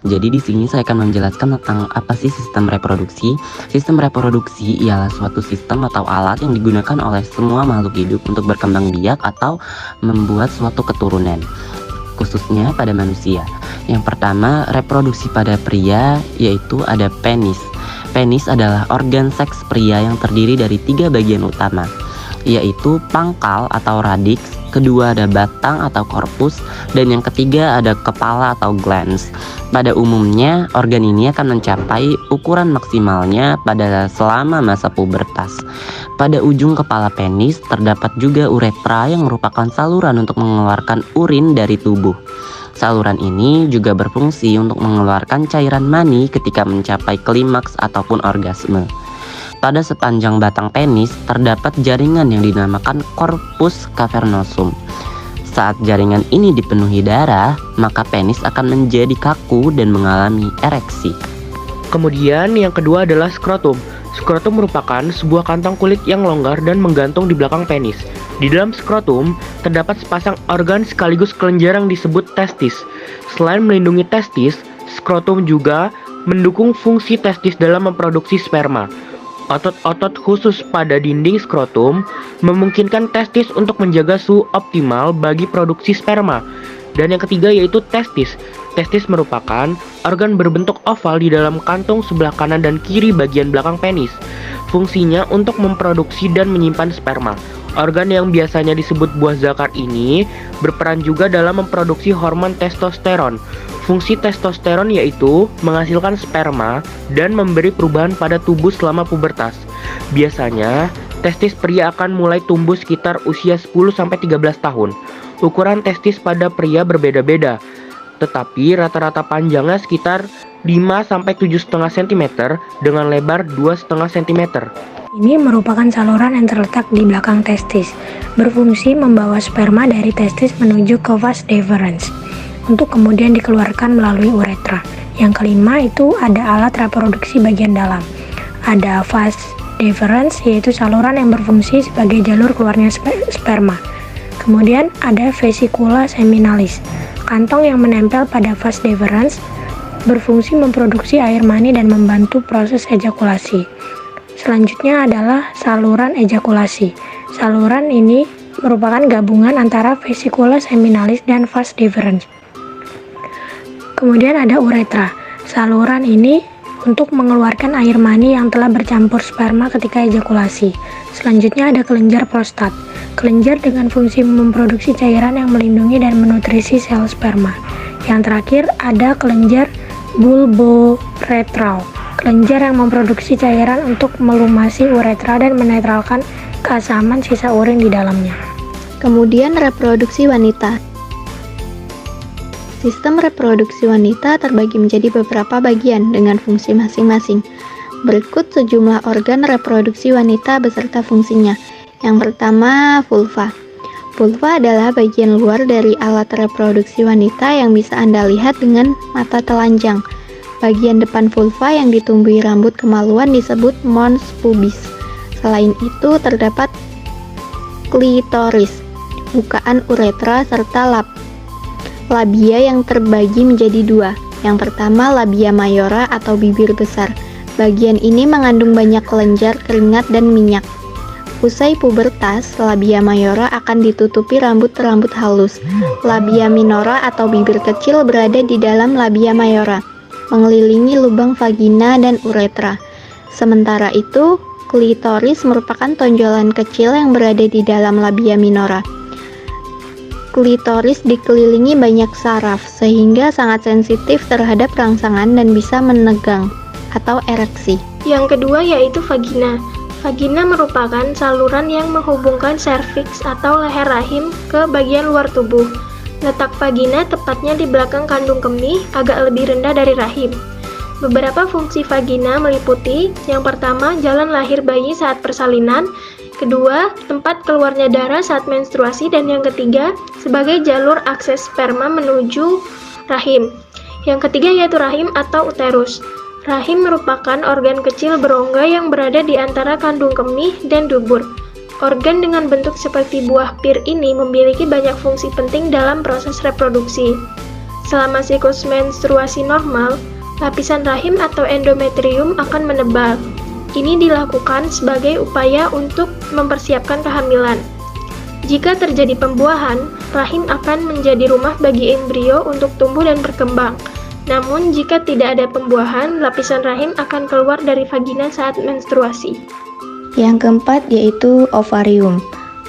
Jadi di sini saya akan menjelaskan tentang apa sih sistem reproduksi. Sistem reproduksi ialah suatu sistem atau alat yang digunakan oleh semua makhluk hidup untuk berkembang biak atau membuat suatu keturunan, khususnya pada manusia. Yang pertama, reproduksi pada pria, yaitu ada penis. Penis adalah organ seks pria yang terdiri dari 3 bagian utama, yaitu pangkal atau radix, kedua ada batang atau korpus, dan yang ketiga ada kepala atau glans. Pada umumnya, organ ini akan mencapai ukuran maksimalnya pada selama masa pubertas. Pada ujung kepala penis terdapat juga uretra yang merupakan saluran untuk mengeluarkan urin dari tubuh. Saluran ini juga berfungsi untuk mengeluarkan cairan mani ketika mencapai klimaks ataupun orgasme. Pada sepanjang batang penis terdapat jaringan yang dinamakan corpus cavernosum. Saat jaringan ini dipenuhi darah, maka penis akan menjadi kaku dan mengalami ereksi. Kemudian yang kedua adalah skrotum. Skrotum merupakan sebuah kantong kulit yang longgar dan menggantung di belakang penis. Di dalam skrotum terdapat sepasang organ sekaligus kelenjar yang disebut testis. Selain melindungi testis, skrotum juga mendukung fungsi testis dalam memproduksi sperma. Otot-otot khusus pada dinding skrotum memungkinkan testis untuk menjaga suhu optimal bagi produksi sperma. Dan yang ketiga yaitu testis. Testis merupakan organ berbentuk oval di dalam kantung sebelah kanan dan kiri bagian belakang penis. Fungsinya untuk memproduksi dan menyimpan sperma. Organ yang biasanya disebut buah zakar ini berperan juga dalam memproduksi hormon testosteron. Fungsi testosteron yaitu menghasilkan sperma dan memberi perubahan pada tubuh selama pubertas. Biasanya, testis pria akan mulai tumbuh sekitar usia 10-13 tahun. Ukuran testis pada pria berbeda-beda, tetapi rata-rata panjangnya sekitar 5-7,5 cm dengan lebar 2,5 cm. Ini merupakan saluran yang terletak di belakang testis, berfungsi membawa sperma dari testis menuju ke vas deferens untuk kemudian dikeluarkan melalui uretra. Yang kelima itu ada alat reproduksi bagian dalam. Ada vas deferens, yaitu saluran yang berfungsi sebagai jalur keluarnya sperma. Kemudian ada vesicula seminalis, kantong yang menempel pada vas deferens, berfungsi memproduksi air mani dan membantu proses ejakulasi. Selanjutnya adalah saluran ejakulasi. Saluran ini merupakan gabungan antara vesicula seminalis dan vas deferens. Kemudian ada uretra. Saluran ini untuk mengeluarkan air mani yang telah bercampur sperma ketika ejakulasi. Selanjutnya ada kelenjar prostat. Kelenjar dengan fungsi memproduksi cairan yang melindungi dan menutrisi sel sperma. Yang terakhir ada kelenjar bulboretral. Kelenjar yang memproduksi cairan untuk melumasi uretra dan menetralkan keasaman sisa urin di dalamnya. Kemudian reproduksi wanita. Sistem reproduksi wanita terbagi menjadi beberapa bagian dengan fungsi masing-masing. Berikut sejumlah organ reproduksi wanita beserta fungsinya. Yang pertama, vulva. Vulva adalah bagian luar dari alat reproduksi wanita yang bisa Anda lihat dengan mata telanjang. Bagian depan vulva yang ditumbuhi rambut kemaluan disebut mons pubis. Selain itu terdapat klitoris, bukaan uretra, serta labia yang terbagi menjadi dua. Yang pertama labia mayora atau bibir besar. Bagian ini mengandung banyak kelenjar, keringat, dan minyak. Usai pubertas, labia mayora akan ditutupi rambut-rambut halus. Labia minora atau bibir kecil berada di dalam labia mayora, mengelilingi lubang vagina dan uretra. Sementara itu, klitoris merupakan tonjolan kecil yang berada di dalam labia minora. Klitoris dikelilingi banyak saraf, sehingga sangat sensitif terhadap rangsangan dan bisa menegang atau ereksi. Yang kedua yaitu vagina. Vagina merupakan saluran yang menghubungkan serviks atau leher rahim ke bagian luar tubuh. Letak vagina tepatnya di belakang kandung kemih, agak lebih rendah dari rahim. Beberapa fungsi vagina meliputi: yang pertama, jalan lahir bayi saat persalinan; kedua, tempat keluarnya darah saat menstruasi; dan yang ketiga, sebagai jalur akses sperma menuju rahim. Yang ketiga yaitu rahim atau uterus. Rahim merupakan organ kecil berongga yang berada di antara kandung kemih dan dubur. Organ dengan bentuk seperti buah pir ini memiliki banyak fungsi penting dalam proses reproduksi. Selama siklus menstruasi normal, lapisan rahim atau endometrium akan menebal. Ini dilakukan sebagai upaya untuk mempersiapkan kehamilan. Jika terjadi pembuahan, rahim akan menjadi rumah bagi embrio untuk tumbuh dan berkembang. Namun, jika tidak ada pembuahan, lapisan rahim akan keluar dari vagina saat menstruasi. Yang keempat yaitu ovarium.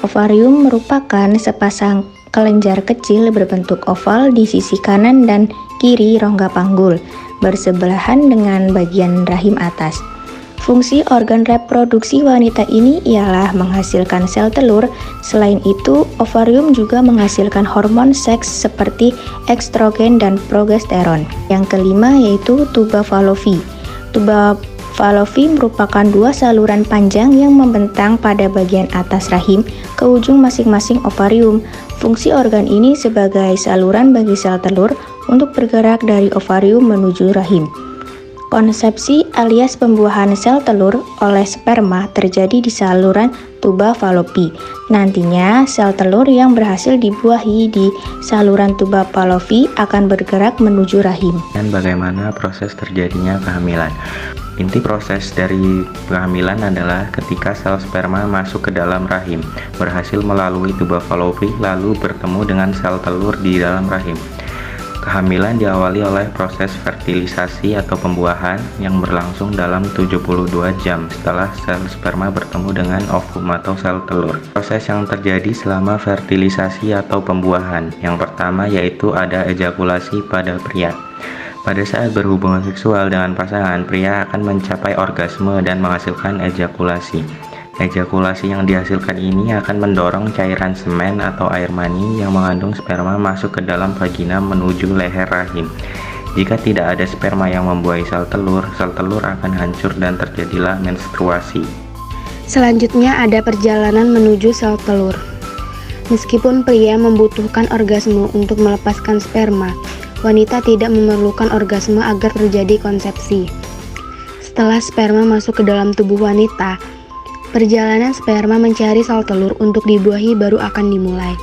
Ovarium merupakan sepasang kelenjar kecil berbentuk oval di sisi kanan dan kiri rongga panggul, bersebelahan dengan bagian rahim atas. Fungsi organ reproduksi wanita ini ialah menghasilkan sel telur. Selain itu, ovarium juga menghasilkan hormon seks seperti estrogen dan progesteron. Yang kelima yaitu tuba fallopi. Tuba fallopi merupakan dua saluran panjang yang membentang pada bagian atas rahim ke ujung masing-masing ovarium. Fungsi organ ini sebagai saluran bagi sel telur untuk bergerak dari ovarium menuju rahim. Konsepsi alias pembuahan sel telur oleh sperma terjadi di saluran tuba fallopi. Nantinya, sel telur yang berhasil dibuahi di saluran tuba fallopi akan bergerak menuju rahim. Dan bagaimana proses terjadinya kehamilan? Inti proses dari kehamilan adalah ketika sel sperma masuk ke dalam rahim, berhasil melalui tuba fallopi lalu bertemu dengan sel telur di dalam rahim. Kehamilan diawali oleh proses fertilisasi atau pembuahan yang berlangsung dalam 72 jam setelah sel sperma bertemu dengan ovum atau sel telur. Proses yang terjadi selama fertilisasi atau pembuahan, yang pertama yaitu ada ejakulasi pada pria. Pada saat berhubungan seksual dengan pasangan, pria akan mencapai orgasme dan menghasilkan ejakulasi. Ejakulasi yang dihasilkan ini akan mendorong cairan semen atau air mani yang mengandung sperma masuk ke dalam vagina menuju leher rahim. Jika tidak ada sperma yang membuahi sel telur akan hancur dan terjadilah menstruasi. Selanjutnya ada perjalanan menuju sel telur. Meskipun pria membutuhkan orgasme untuk melepaskan sperma, wanita tidak memerlukan orgasme agar terjadi konsepsi. Setelah sperma masuk ke dalam tubuh wanita, perjalanan sperma mencari sel telur untuk dibuahi baru akan dimulai.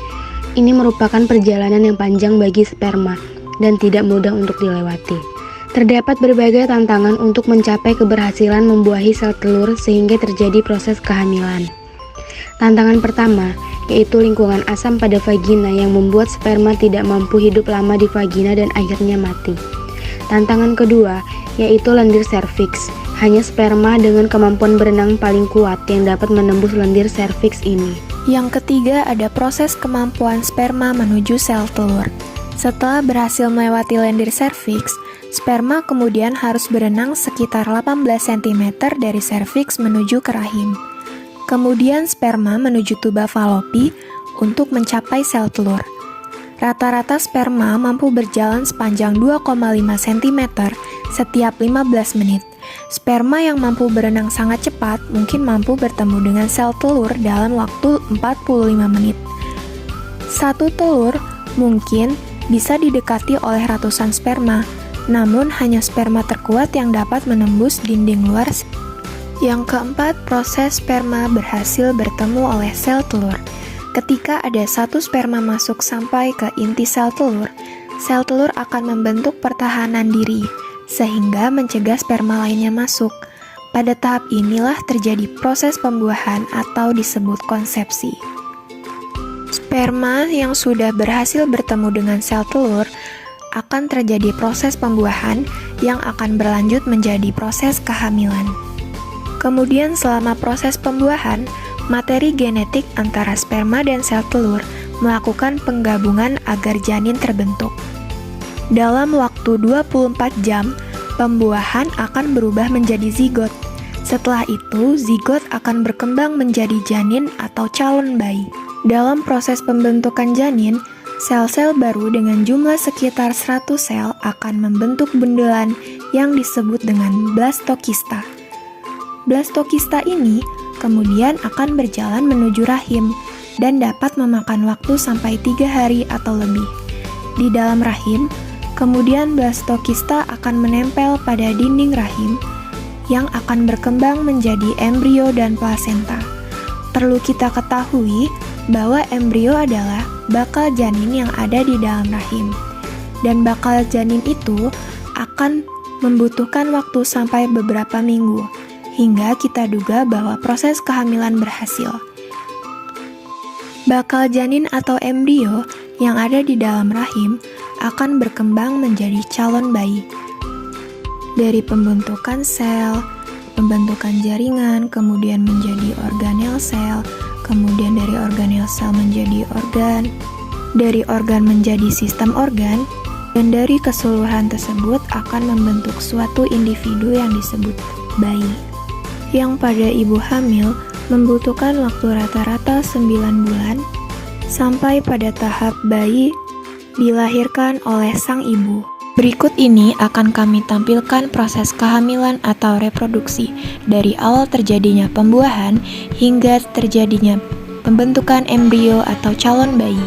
Ini merupakan perjalanan yang panjang bagi sperma dan tidak mudah untuk dilewati. Terdapat berbagai tantangan untuk mencapai keberhasilan membuahi sel telur sehingga terjadi proses kehamilan. Tantangan pertama yaitu lingkungan asam pada vagina yang membuat sperma tidak mampu hidup lama di vagina dan akhirnya mati. Tantangan kedua yaitu lendir serviks. Hanya sperma dengan kemampuan berenang paling kuat yang dapat menembus lendir serviks ini. Yang ketiga ada proses kemampuan sperma menuju sel telur. Setelah berhasil melewati lendir serviks, sperma kemudian harus berenang sekitar 18 cm dari serviks menuju ke rahim. Kemudian sperma menuju tuba fallopi untuk mencapai sel telur. Rata-rata sperma mampu berjalan sepanjang 2,5 cm setiap 15 menit. Sperma yang mampu berenang sangat cepat mungkin mampu bertemu dengan sel telur dalam waktu 45 menit. Satu telur mungkin bisa didekati oleh ratusan sperma, namun hanya sperma terkuat yang dapat menembus dinding luar. Yang keempat, proses sperma berhasil bertemu oleh sel telur. Ketika ada satu sperma masuk sampai ke inti sel telur akan membentuk pertahanan diri, sehingga mencegah sperma lainnya masuk. Pada tahap inilah terjadi proses pembuahan atau disebut konsepsi. Sperma yang sudah berhasil bertemu dengan sel telur akan terjadi proses pembuahan yang akan berlanjut menjadi proses kehamilan. Kemudian selama proses pembuahan, materi genetik antara sperma dan sel telur melakukan penggabungan agar janin terbentuk. Dalam waktu 24 jam, pembuahan akan berubah menjadi zigot. Setelah itu, zigot akan berkembang menjadi janin atau calon bayi. Dalam proses pembentukan janin, sel-sel baru dengan jumlah sekitar 100 sel akan membentuk bundelan yang disebut dengan blastokista. Blastokista ini kemudian akan berjalan menuju rahim dan dapat memakan waktu sampai 3 hari atau lebih. Di dalam rahim, kemudian blastokista akan menempel pada dinding rahim yang akan berkembang menjadi embrio dan plasenta. Perlu kita ketahui bahwa embrio adalah bakal janin yang ada di dalam rahim. dan bakal janin itu akan membutuhkan waktu sampai beberapa minggu, hingga kita duga bahwa proses kehamilan berhasil. Bakal janin atau embrio yang ada di dalam rahim akan berkembang menjadi calon bayi. Dari pembentukan sel, pembentukan jaringan, kemudian menjadi organel sel, kemudian dari organel sel menjadi organ, dari organ menjadi sistem organ, dan dari keseluruhan tersebut akan membentuk suatu individu yang disebut bayi, yang pada ibu hamil membutuhkan waktu rata-rata 9 bulan sampai pada tahap bayi dilahirkan oleh sang ibu. Berikut ini akan kami tampilkan proses kehamilan atau reproduksi dari awal terjadinya pembuahan hingga terjadinya pembentukan embrio atau calon bayi.